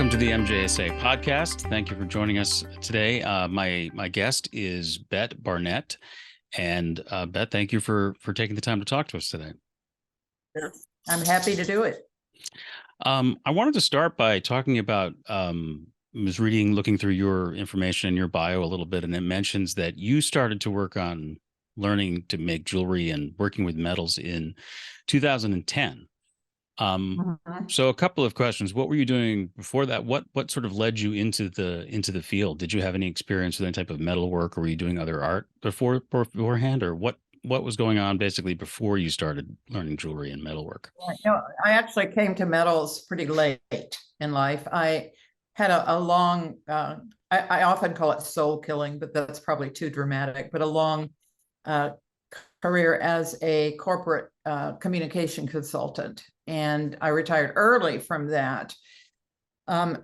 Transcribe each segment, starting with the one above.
Welcome to the MJSA podcast. Thank you for joining us today. My guest is Bette Barnett, and Bette, thank you for taking the time to talk to us today. Yes, I'm happy to do it. I wanted to start by talking about. I was looking through your information in your bio a little bit, and it mentions that you started to work on learning to make jewelry and working with metals in 2010. So a couple of questions. What were you doing before that? What sort of led you into the field? Did you have any experience with any type of metal work, or were you doing other art beforehand, or what was going on basically before you started learning jewelry and metalwork? No, I actually came to metals pretty late in life. I had a long, I often call it soul killing, but that's probably too dramatic, but a long career as a corporate communication consultant. And I retired early from that,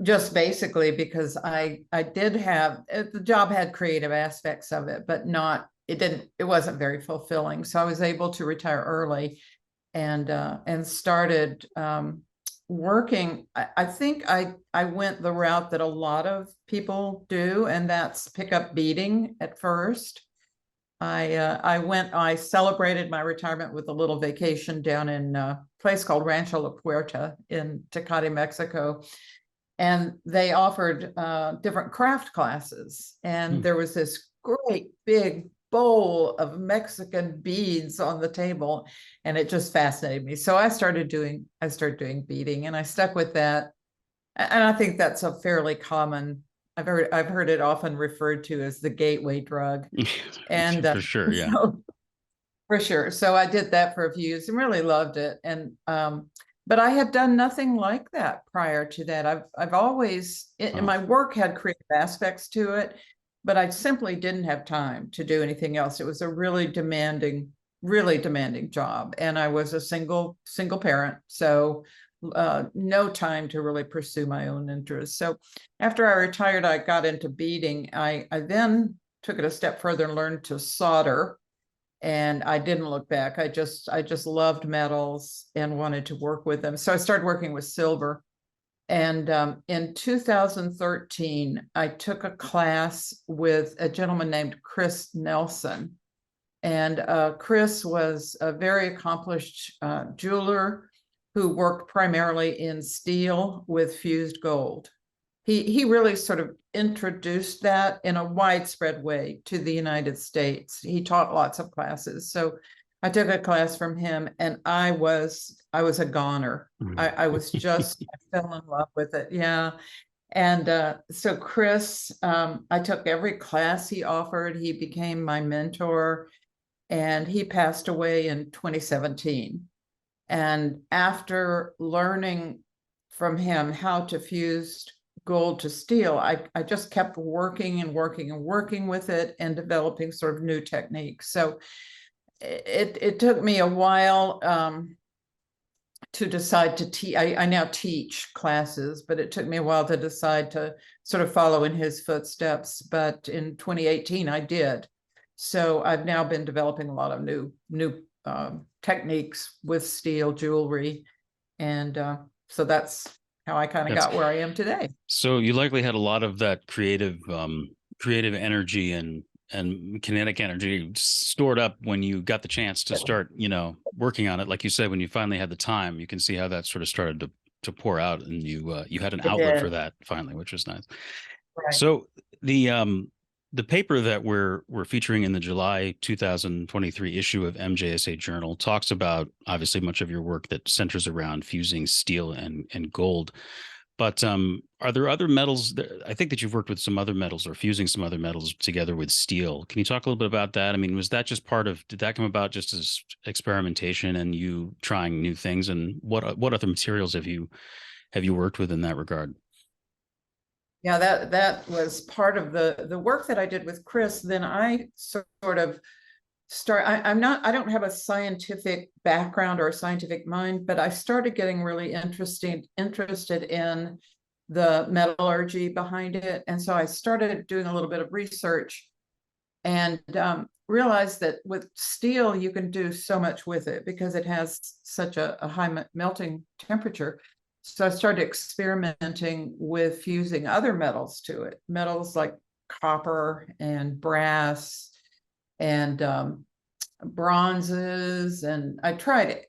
just basically because I did have, the job had creative aspects of it, but it wasn't very fulfilling. So I was able to retire early and started working. I think I went the route that a lot of people do, and that's pick up beading at first. I celebrated my retirement with a little vacation down in a place called Rancho La Puerta in Tecate, Mexico. And they offered different craft classes. And there was this great big bowl of Mexican beads on the table, and it just fascinated me. So I started doing beading, and I stuck with that. And I think that's a fairly common, I've heard it often referred to as the gateway drug. And for sure, yeah. For sure. So I did that for a few years and really loved it. And but I had done nothing like that prior to that. I've always, and my work had creative aspects to it, but I simply didn't have time to do anything else. It was a really demanding job, and I was a single parent, so no time to really pursue my own interests. So after I retired, I got into beading. I then took it a step further and learned to solder, and I didn't look back. I just loved metals and wanted to work with them. So I started working with silver. And in 2013, I took a class with a gentleman named Chris Nelson. And Chris was a very accomplished jeweler who worked primarily in steel with fused gold. He really sort of introduced that in a widespread way to the United States. He taught lots of classes. So I took a class from him, and I was a goner. I was just, I fell in love with it. Yeah. And so Chris, I took every class he offered. He became my mentor, and he passed away in 2017. And after learning from him how to fuse gold to steel, I just kept working with it and developing sort of new techniques. So it took me a while to decide to teach. I now teach classes, but it took me a while to decide to sort of follow in his footsteps. But in 2018, I did. So I've now been developing a lot of new techniques with steel jewelry. And so that's how I kind of got where I am today. So you likely had a lot of that creative energy and kinetic energy stored up when you got the chance to start, working on it. Like you said, when you finally had the time, you can see how that sort of started to pour out, and you had an outlet for that finally, which was nice. Right. So the paper that we're featuring in the July 2023 issue of MJSA Journal talks about, obviously, much of your work that centers around fusing steel and gold. But are there other metals? I think that you've worked with some other metals or fusing some other metals together with steel. Can you talk a little bit about that? I mean, was that just did that come about just as experimentation and you trying new things? And what other materials have you worked with in that regard? Yeah, that was part of the work that I did with Chris. Then I sort of I don't have a scientific background or a scientific mind, but I started getting really interested in the metallurgy behind it. And so I started doing a little bit of research and realized that with steel, you can do so much with it because it has such a high melting temperature. So I started experimenting with fusing other metals to it, metals like copper and brass and bronzes. And I tried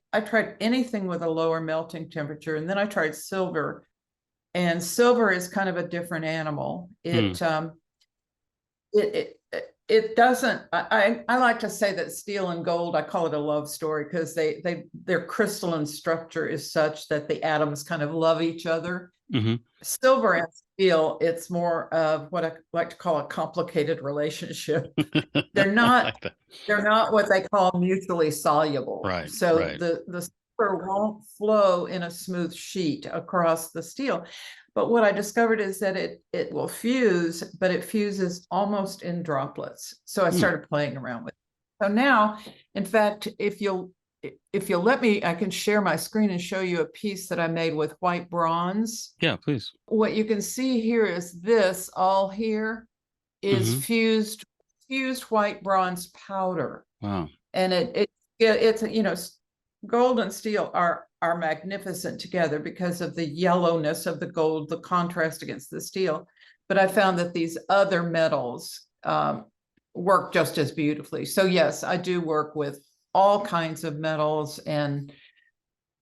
anything with a lower melting temperature. And then I tried silver. And silver is kind of a different animal. It doesn't, I like to say that steel and gold, I call it a love story, because their crystalline structure is such that the atoms kind of love each other. Mm-hmm. Silver and steel, it's more of what I like to call a complicated relationship. They're not what they call mutually soluble. Right. So right. the silver won't flow in a smooth sheet across the steel. But what I discovered is that it will fuse, but it fuses almost in droplets. So I started playing around with it. So now, in fact, if you'll let me, I can share my screen and show you a piece that I made with white bronze. Yeah, please. What you can see here is this all here is fused white bronze powder. Wow. And it's, you know, gold and steel are magnificent together because of the yellowness of the gold, the contrast against the steel. But I found that these other metals work just as beautifully. So yes, I do work with all kinds of metals, and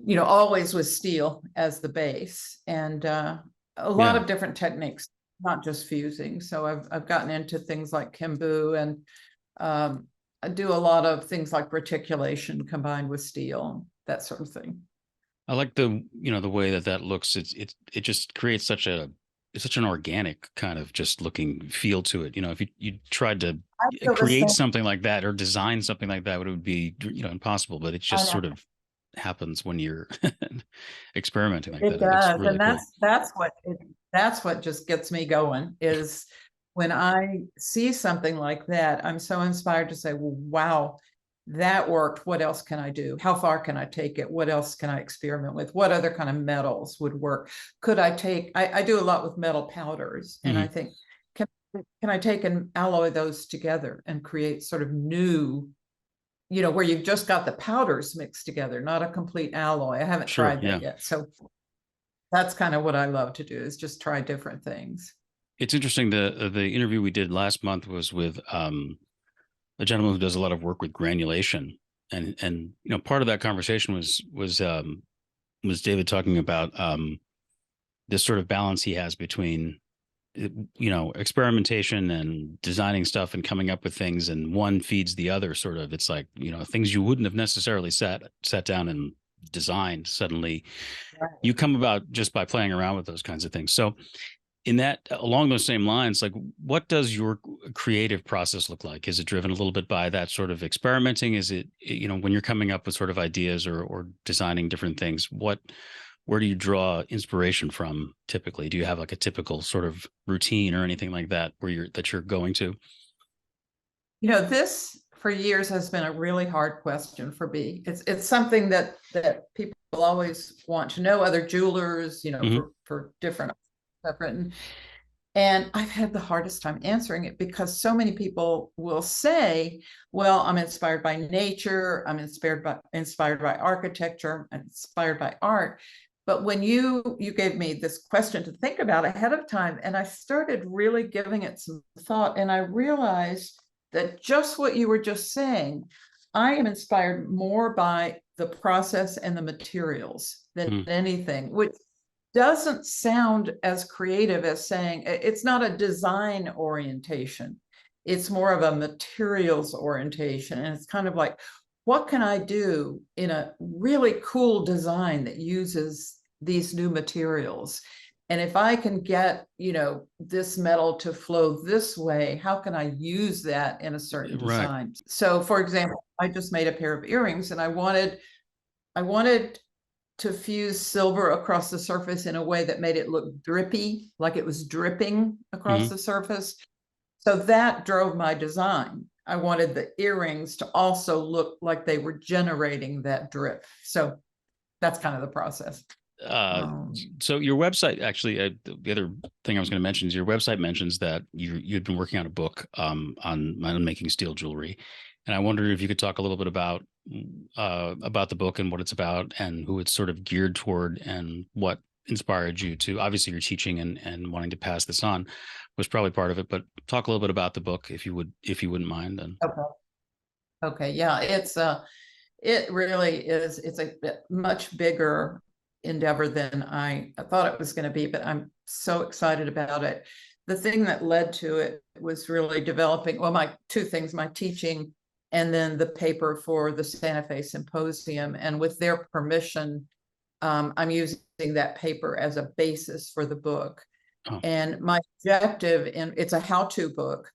you know, always with steel as the base, and a lot of different techniques, not just fusing. So I've gotten into things like Kimbu, and I do a lot of things like reticulation combined with steel, that sort of thing. I like the way that looks. It just creates such an organic kind of just looking feel to it. You know, if you tried to create something like that or design something like that, it would be, you know, impossible. But it just sort of happens when you're experimenting like that. It does, really, and that's what just gets me going, is when I see something like that, I'm so inspired to say, well, wow, that worked. What else can I do? How far can I take it? What else can I experiment with? What other kind of metals would work? Could I take, I do a lot with metal powders, and I think, can I take and alloy those together and create sort of new, you know, where you've just got the powders mixed together, not a complete alloy. I haven't tried that yet. So that's kind of what I love to do, is just try different things. It's interesting. The interview we did last month was with a gentleman who does a lot of work with granulation, and you know, part of that conversation was David talking about this sort of balance he has between, you know, experimentation and designing stuff and coming up with things, and one feeds the other. Sort of, it's like, you know, things you wouldn't have necessarily sat down and designed, suddenly you come about just by playing around with those kinds of things. So in that, along those same lines, like, what does your creative process look like? Is it driven a little bit by that sort of experimenting? Is it, you know, when you're coming up with sort of ideas or designing different things, where do you draw inspiration from typically? Do you have like a typical sort of routine or anything like that that you're going to? You know, this for years has been a really hard question for me. It's something that people always want to know, other jewelers, you know, for different I've written. And I've had the hardest time answering it, because so many people will say, well, I'm inspired by nature, I'm inspired by architecture, I'm inspired by art. But when you gave me this question to think about ahead of time, and I started really giving it some thought, and I realized that just what you were just saying, I am inspired more by the process and the materials than anything, which doesn't sound as creative as saying, it's not a design orientation. It's more of a materials orientation. And it's kind of like, what can I do in a really cool design that uses these new materials? And if I can get, you know, this metal to flow this way, how can I use that in a certain design? So for example, I just made a pair of earrings, and I wanted to fuse silver across the surface in a way that made it look drippy, like it was dripping across the surface. So that drove my design. I wanted the earrings to also look like they were generating that drip. So that's kind of the process. So your website, actually, the other thing I was going to mention is your website mentions that you'd been working on a book on making steel jewelry. And I wondered if you could talk a little bit about the book and what it's about and who it's sort of geared toward, and what inspired you to, obviously your teaching and wanting to pass this on was probably part of it, but talk a little bit about the book if you wouldn't mind. And Okay. Okay. Yeah. It really is. It's a much bigger endeavor than I thought it was going to be, but I'm so excited about it. The thing that led to it was really developing, well, my two things, my teaching and then the paper for the Santa Fe Symposium. And with their permission, I'm using that paper as a basis for the book. oh, And my objective, and it's a how-to book,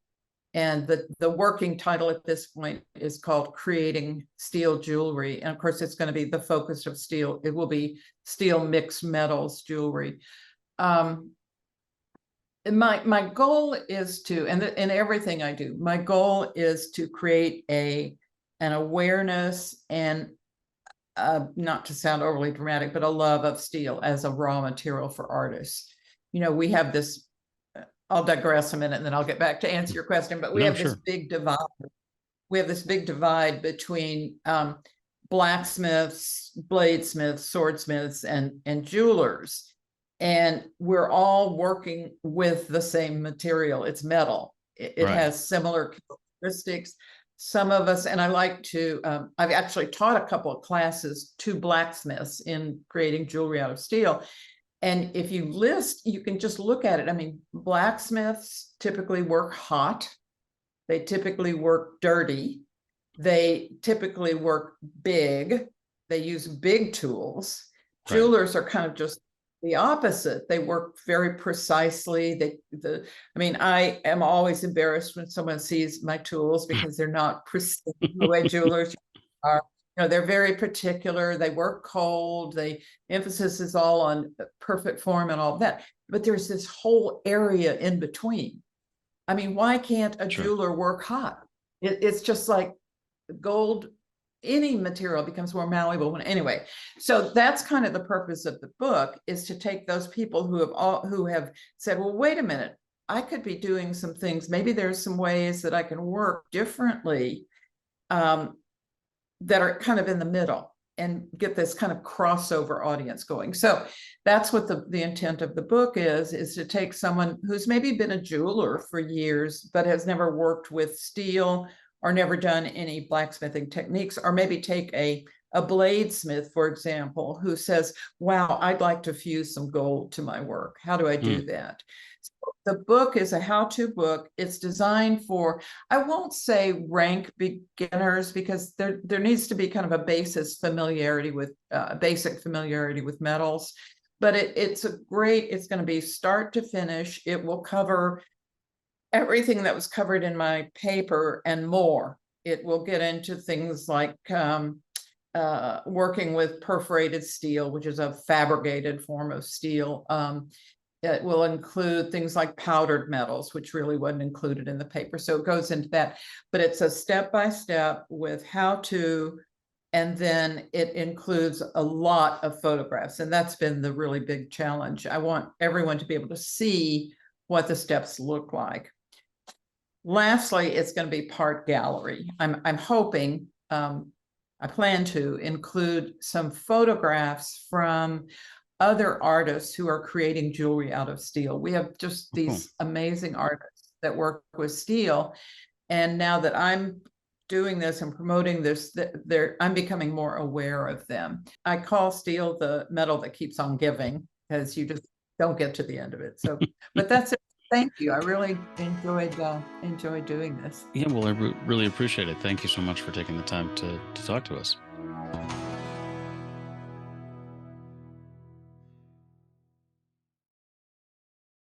and the working title at this point is called Creating Steel Jewelry. And of course, it's going to be the focus of steel. It will be steel mixed metals jewelry. And my goal is to, and in everything I do, my goal is to create an awareness and not to sound overly dramatic, but a love of steel as a raw material for artists. You know, we have this, I'll digress a minute and then I'll get back to answer your question, but we have this big divide. We have this big divide between blacksmiths, bladesmiths, swordsmiths, and jewelers. And we're all working with the same material. It's metal. It has similar characteristics. Some of us, and I like to, I've actually taught a couple of classes to blacksmiths in creating jewelry out of steel. And if you list, you can just look at it. I mean, blacksmiths typically work hot. They typically work dirty. They typically work big. They use big tools. Right. Jewelers are kind of just the opposite. They work very precisely. I mean, I am always embarrassed when someone sees my tools because they're not pristine the way jewelers are. You know, they're very particular. They work cold. Emphasis is all on perfect form and all that. But there's this whole area in between. I mean, why can't a jeweler work hot? It's just like gold. Any material becomes more malleable anyway. So that's kind of the purpose of the book, is to take those people who have said, well, wait a minute, I could be doing some things. Maybe there's some ways that I can work differently that are kind of in the middle and get this kind of crossover audience going. So that's what the intent of the book is to take someone who's maybe been a jeweler for years, but has never worked with steel or never done any blacksmithing techniques, or maybe take a bladesmith, for example, who says, wow, I'd like to fuse some gold to my work. How do I do that? So the book is a how-to book. It's designed for, I won't say rank beginners, because there needs to be kind of a basic familiarity with metals, but it's going to be start to finish. It will cover everything that was covered in my paper and more. It will get into things like working with perforated steel, which is a fabricated form of steel. It will include things like powdered metals, which really wasn't included in the paper. So it goes into that, but it's a step-by-step with how to, and then it includes a lot of photographs. And that's been the really big challenge. I want everyone to be able to see what the steps look like. Lastly, it's going to be part gallery. I'm hoping, I plan to include some photographs from other artists who are creating jewelry out of steel. We have just these amazing artists that work with steel. And now that I'm doing this and promoting this, I'm becoming more aware of them. I call steel the metal that keeps on giving, because you just don't get to the end of it. So, but that's it. Thank you. I really enjoyed doing this. Yeah, well, I really appreciate it. Thank you so much for taking the time to talk to us.